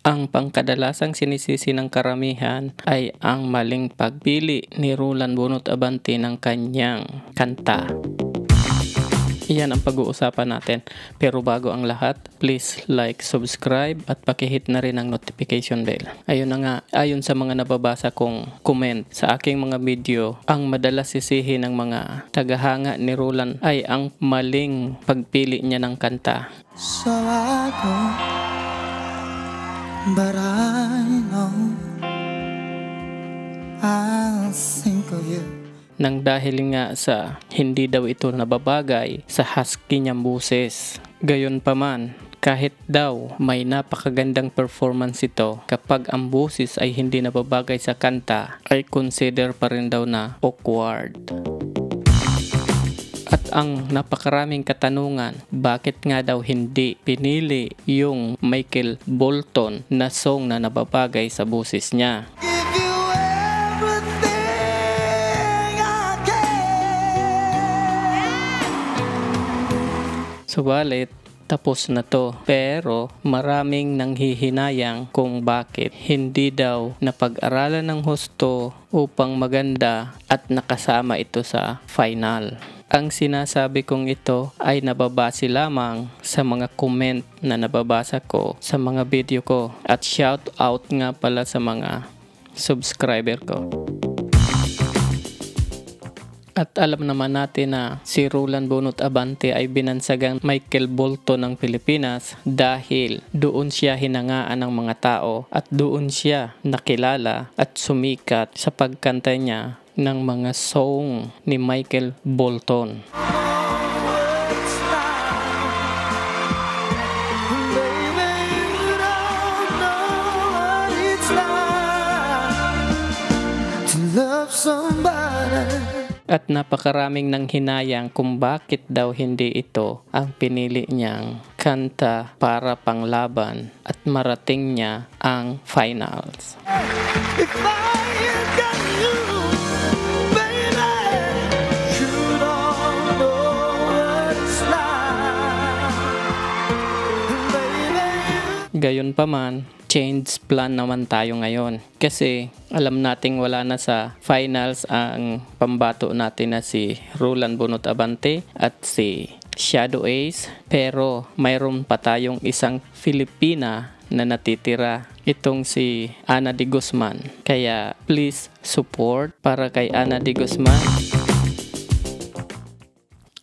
Ang pangkadalasang sinisisi ng karamihan ay ang maling pagpili ni Roland Bunot Abante ng kanyang kanta. Iyan ang pag-uusapan natin. Pero bago ang lahat, please like, subscribe at pakihit na rin ang notification bell. Ayun na nga, ayon sa mga nababasa kong comment sa aking mga video, ang madalas sisihin ng mga tagahanga ni Roland ay ang maling pagpili niya ng kanta. So I go, but I know I'll think of you. Nang dahil nga sa hindi daw ito nababagay sa husky niyang boses. Gayunpaman, kahit daw may napakagandang performance ito, kapag ang boses ay hindi nababagay sa kanta, ay consider pa rin daw na awkward. At ang napakaraming katanungan, bakit nga daw hindi pinili yung Michael Bolton na song na nababagay sa boses niya? Subalit, tapos na to. Pero maraming nanghihinayang kung bakit hindi daw napag-aralan ng husto upang maganda at nakasama ito sa final. Ang sinasabi kong ito ay nababase lamang sa mga comment na nababasa ko sa mga video ko. At shout out nga pala sa mga subscriber ko. At alam naman natin na si Roland Bunot Abante ay binansagang Michael Bolton ng Pilipinas dahil doon siya hinangaan ng mga tao at doon siya nakilala at sumikat sa pagkanta niya ng mga song ni Michael Bolton. At napakaraming nang hinayang kung bakit daw hindi ito ang pinili niyang kanta para panglaban at marating niya ang finals. Gayunpaman, change plan naman tayo ngayon. Kasi alam nating wala na sa finals ang pambato natin na si Roland Bunot Abante at si Shadow Ace. Pero mayroon pa tayong isang Filipina na natitira. Itong si Ana de Guzman. Kaya please support para kay Ana de Guzman.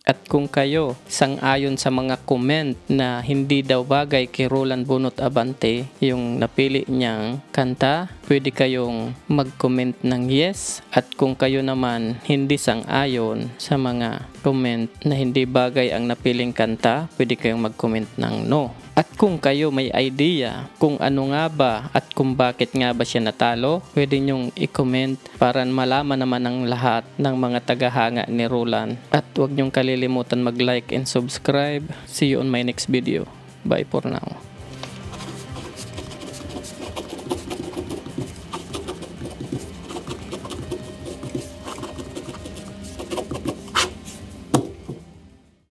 At kung kayo sang-ayon sa mga comment na hindi daw bagay kay Roland Bunot Abante yung napili niyang kanta, pwede kayong mag-comment ng yes. At kung kayo naman hindi sang-ayon sa mga comment na hindi bagay ang napiling kanta, pwede kayong mag-comment ng no. At kung kayo may idea kung ano nga ba at kung bakit nga ba siya natalo, pwede nyong i-comment para malaman naman ng lahat ng mga tagahanga ni Roland. At huwag nyong kalilimutan mag-like and subscribe. See you on my next video. Bye for now.